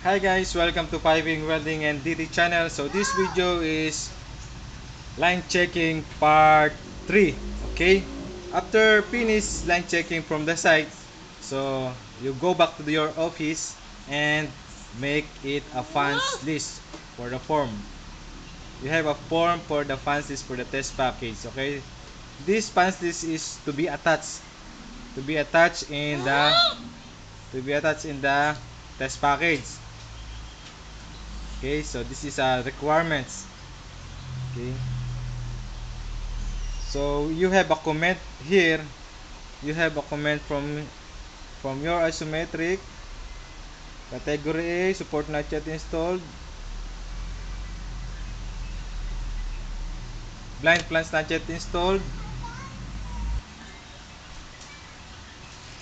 Hi guys, welcome to Piping Welding and DD channel. So this video is line checking part 3. Okay, after finish line checking from the site, so you go back to your office and make it a fans list for the form. You have a form for the fans list for the test package. Okay, this fans list is to be attached in the test package. Okay, so this is a requirements. Okay, so you have a comment here. You have a comment from your isometric category A, support not yet installed, blind plans not yet installed,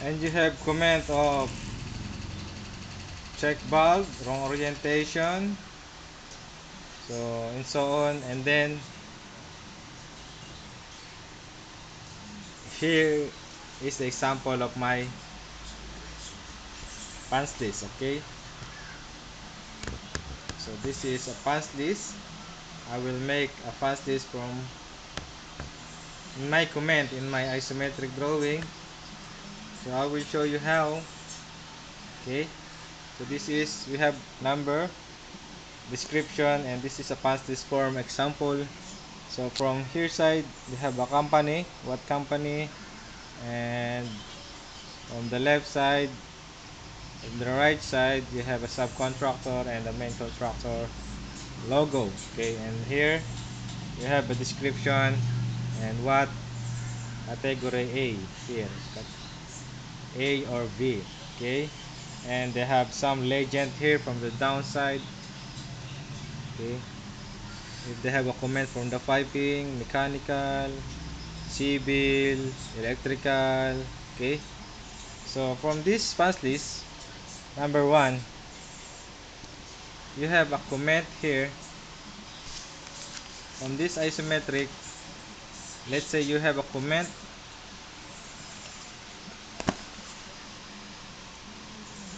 and you have comment of check valve, wrong orientation, so and so on. And then here is the example of my pans list. Okay, so this is a pans list. I will make a pans list from my comment in my isometric drawing. So I will show you how. Okay, so this is, we have number, description, and this is a past list form example. So from here side we have a company, what company, and on the left side, on the right side, you have a subcontractor and the main contractor logo. Okay, and here you have a description and what category A here, A or B. Okay, and they have some legend here from the downside. Okay, if they have a comment from the piping, mechanical, civil, electrical. Okay, so from this fast list, number one, you have a comment here from this isometric. Let's say you have a comment.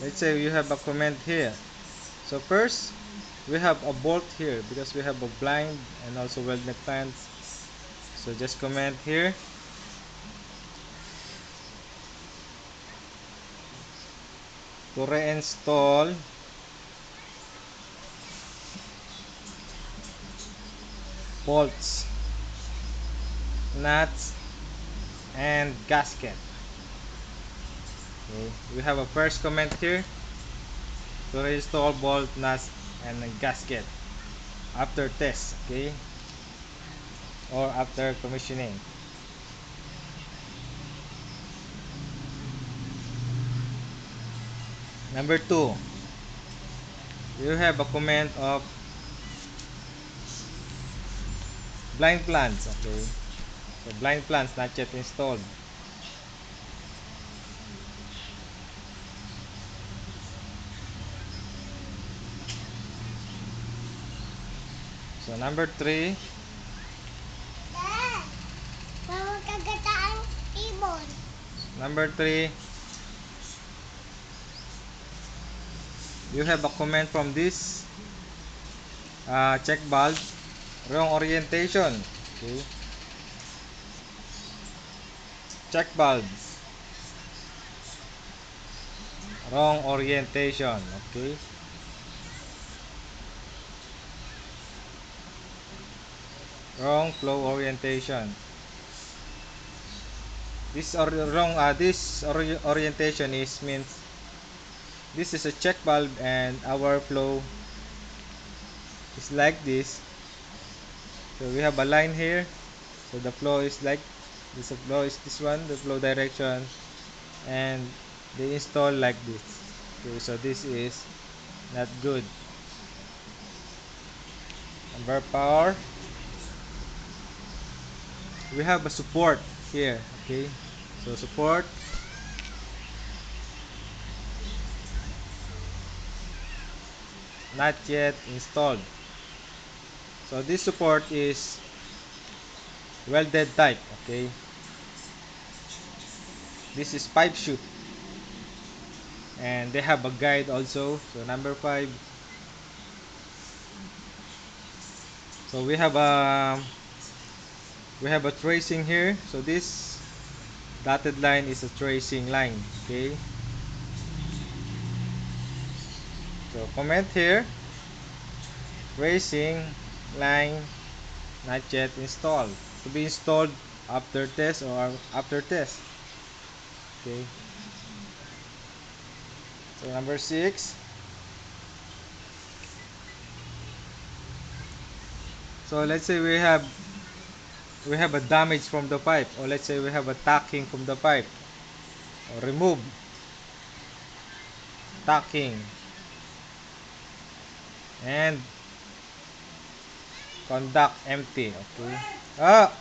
Let's say you have a comment here. So first, we have a bolt here because we have a blind and also welded pants. So just comment here to reinstall bolts, nuts, and gasket. Okay, we have a first comment here to reinstall bolt, nuts, and gasket after test. Okay, or after commissioning. Number two, you have a comment of blind plans. Okay, so blind plans not yet installed. So number three, number three, you have a comment from this check valve, wrong orientation. Okay, check valves, wrong orientation. Okay, wrong flow orientation. This or wrong this orientation is means this is a check valve and our flow is like this. So we have a line here, so the flow is like this. The flow is this one, the flow direction, and they install like this. Okay, so this is not good. Number power, we have a support here. Okay, so support not yet installed. So this support is welded type. Okay, this is pipe shoot, and they have a guide also. So number 5, so we have a tracing here. So this dotted line is a tracing line. Okay, so comment here, tracing line not yet installed, to be installed after test or after test. Okay, so number 6, so let's say we have a damage from the pipe, or let's say we have a tacking from the pipe, or remove tacking and conduct empty. Okay, ah,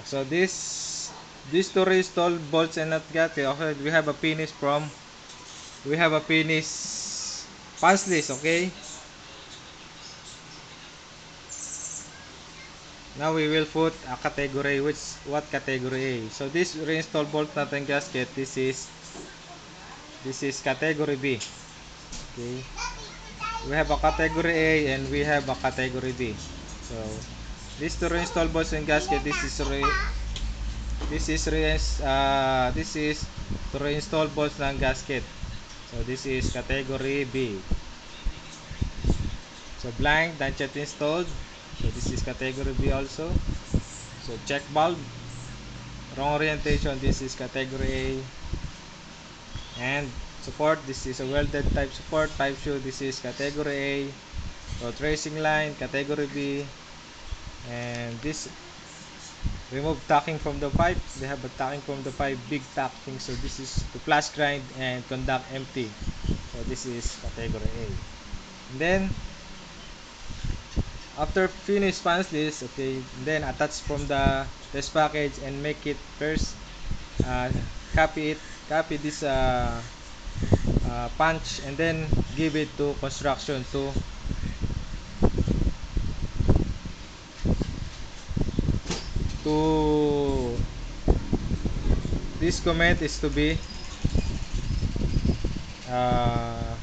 so this to reinstall bolts and nut gasket. Okay, we have a finish punch list. Okay, now we will put a category, which what category A. So this reinstall bolt nut and gasket, this is category B. Okay, we have a category A and we have a category B. So this to reinstall bolts and gasket, this is to reinstall bolts ng gasket. So this is category B. So blank not yet installed. So this is category B also. So check valve, wrong orientation, this is category A. And support, this is a welded type support, type shoe, this is category A. So tracing line, category B. And this remove tacking from the pipe, they have a tacking from the pipe, big tacking. So this is to flash grind and conduct empty. So this is category A. And then after finish punch list, okay, then attach from the test package and make it first, uh, copy this punch, and then give it to construction to this comment is to be uh,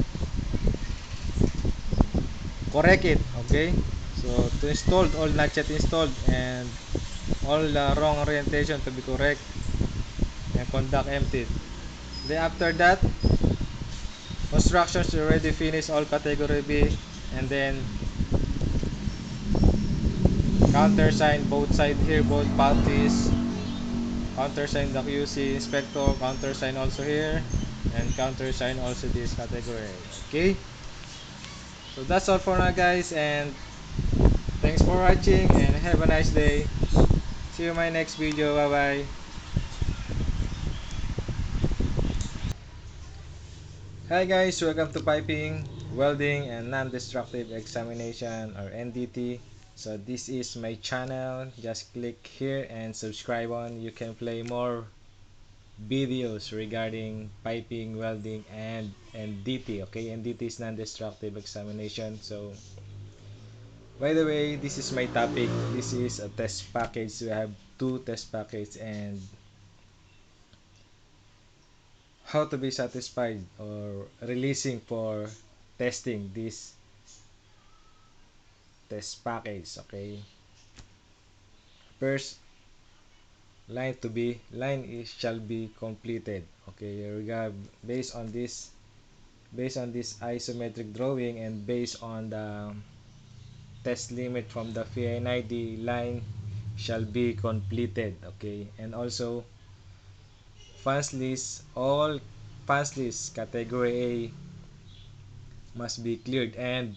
correct it. Okay, so to install all not yet installed and all wrong orientation to be correct and conduct empty. Then after that, constructions already finished all category B, and then countersign both side here, both parties, countersign the QC inspector, countersign also here, and countersign also this category. Okay, so that's all for now guys, and thanks for watching and have a nice day. See you in my next video. Bye bye. Hi guys, welcome to Piping, Welding and Non-Destructive Examination, or NDT. So this is my channel. Just click here and subscribe on. You can play more videos regarding piping, welding and NDT. Okay, NDT is non-destructive examination. So by the way, this is my topic. This is a test package. We have two test packages, and how to be satisfied or releasing for testing this test package. Okay, first, line is shall be completed. Okay, regard based on this isometric drawing and based on the test limit from the FINID, line shall be completed. Okay, and also funds list, all funds list category A must be cleared and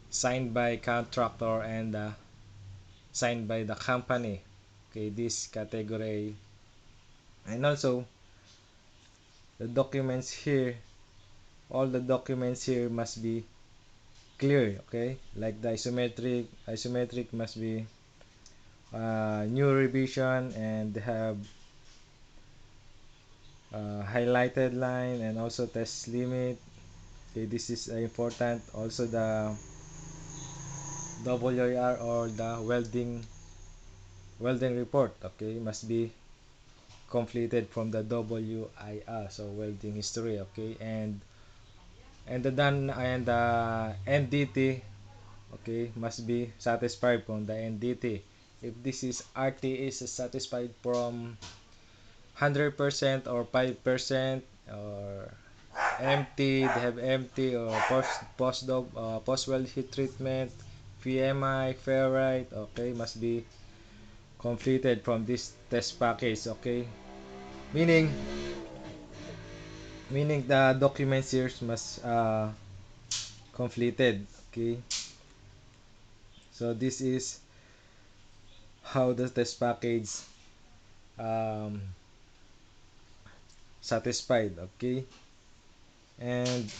signed by contractor and signed by the company. Okay, this category A. And also the documents here, all the documents here must be clear. Okay, like the isometric must be new revision and have highlighted line and also test limit. Okay, this is important. Also WIR or the welding report, okay, must be completed from the WIR, so welding history, okay, and the done and the NDT, okay, must be satisfied from the NDT. If this is RT is satisfied from 100% or 5% or empty, they have empty or post weld heat treatment, PMI, ferrite, okay, must be completed from this test package, okay, meaning the documents here must completed, okay. So this is how the test package um, satisfied, okay. and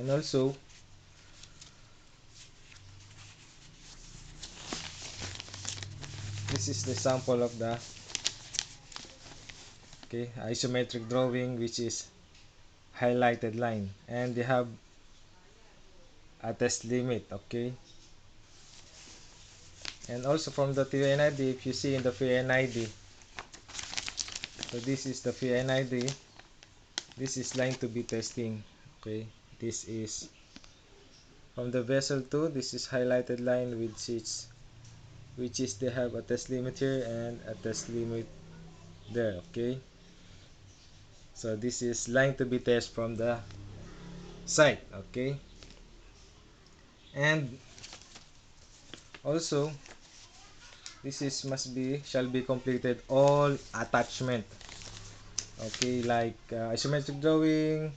also this is the sample of the, okay, isometric drawing, which is highlighted line, and they have a test limit, okay. And also from the PNID, if you see in the PNID, so this is the PNID, this is line to be testing, okay. This is from the vessel 2, this is highlighted line, which is they have a test limit here and a test limit there, okay. So this is line to be tested from the site, okay. And also this is must be shall be completed all attachment, okay, like isometric drawing,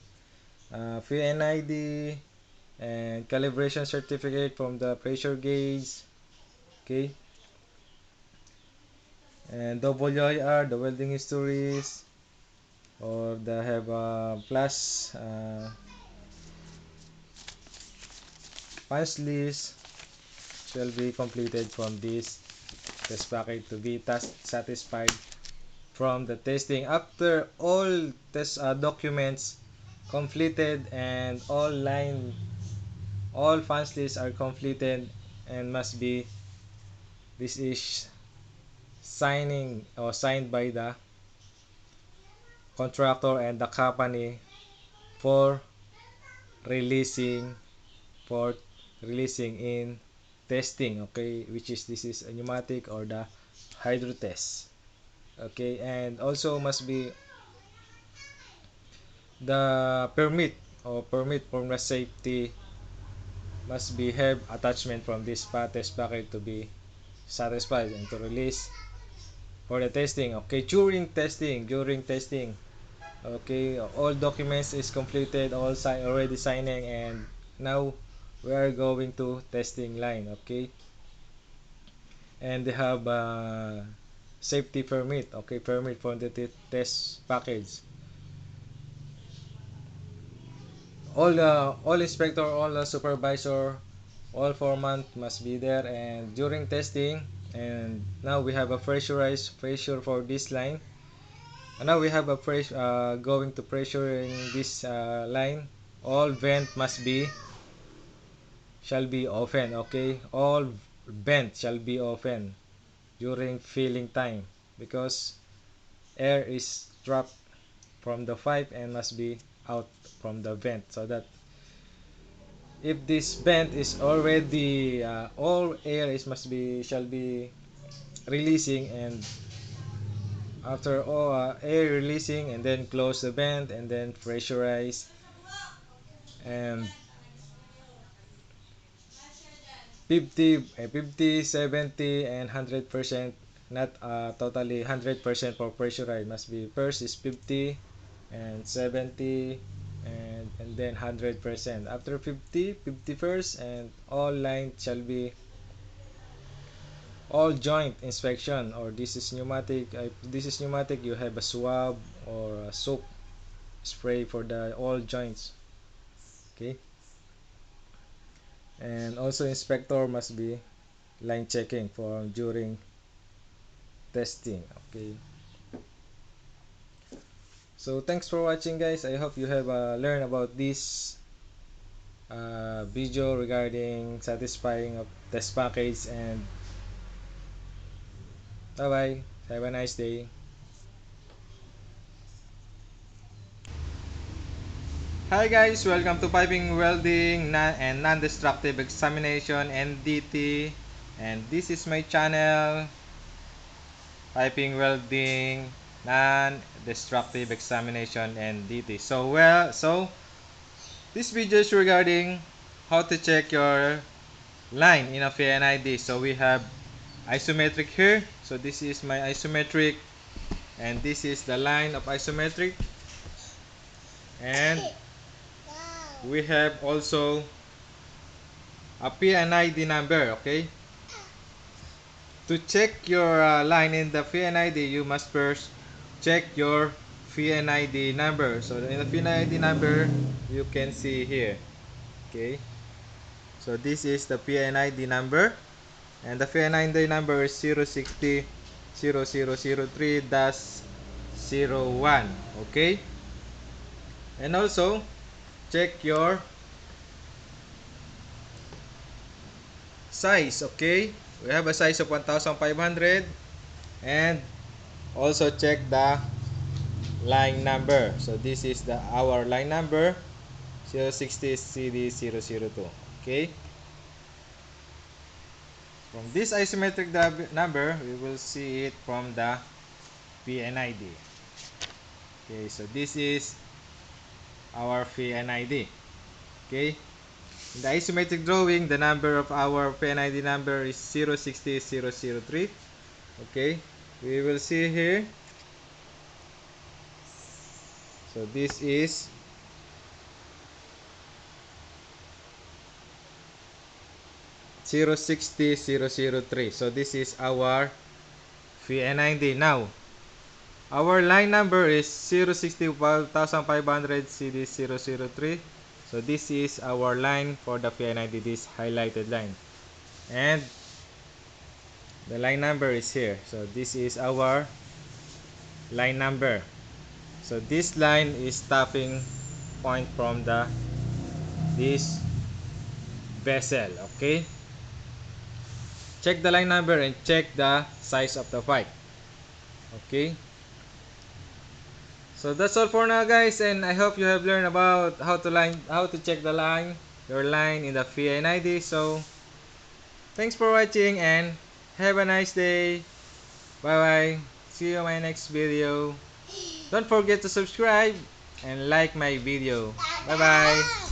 PNID, and calibration certificate from the pressure gauge, okay, and WIR, the welding histories, or they have plus punch list shall be completed from this test package to be satisfied from the testing. After all test documents completed and all punch lists are completed and must be, this is signing or signed by the contractor and the company for releasing for releasing in testing, okay, which is this is a pneumatic or the hydro test, okay. And also must be the permit from the safety must be have attachment from this test package to be satisfied and to release for the testing, okay. During testing, okay, all documents is completed, all already signing, and now we are going to testing line, okay. And they have safety permit, okay, permit for the test package. All inspector, all supervisor, all foreman must be there and during testing. And now we have a pressurized pressure for this line, and now we have a pressure going to pressure in this line. All vent must be shall be open, okay. All vent shall be open during filling time, because air is trapped from the pipe and must be out from the vent, so that if this vent is already all air is must be shall be releasing, and after all air releasing, and then close the vent and then pressurize, and 50, 70 and 100%, not totally 100% for pressurize, must be first is 50 and 70 and then 100%. After 50 first, and all lines shall be all joint inspection, or this is pneumatic. If this is pneumatic, you have a swab or a soap spray for the all joints, okay. And also inspector must be line checking for during testing, okay. So thanks for watching, guys. I hope you have learned about this video regarding satisfying of test package, and bye bye, have a nice day. Hi guys, welcome to Piping Welding and Non-Destructive Examination, NDT, and this is my channel, Piping Welding Non-Destructive Examination, NDT. So this video is regarding how to check your line in a FNID. So we have isometric here. So this is my isometric, and this is the line of isometric, and we have also a PNID number. Okay, to check your line in the PNID, you must first check your PNID number. So in the PNID number, you can see here. Okay, so this is the PNID number, and the PNID number is 060 0003-01. Okay, and also check your size. Okay, we have a size of 1500, and also check the line number. So this is our line number, 060 CD002. Okay, from this isometric number, we will see it from the PNID. Okay, so this is our PNID. Okay, in the isometric drawing, the number of our PNID number is 060003. Okay, we will see here. So this is 060003. So this is our PNID. Now, our line number is 060,500 CD003. So this is our line for the PNID, this highlighted line. And the line number is here. So this is our line number. So this line is stopping point from this vessel. Okay, check the line number and check the size of the pipe. Okay, so that's all for now guys, and I hope you have learned about how to check your line in the PNID. So thanks for watching and have a nice day. Bye bye, see you in my next video. Don't forget to subscribe and like my video. Bye bye.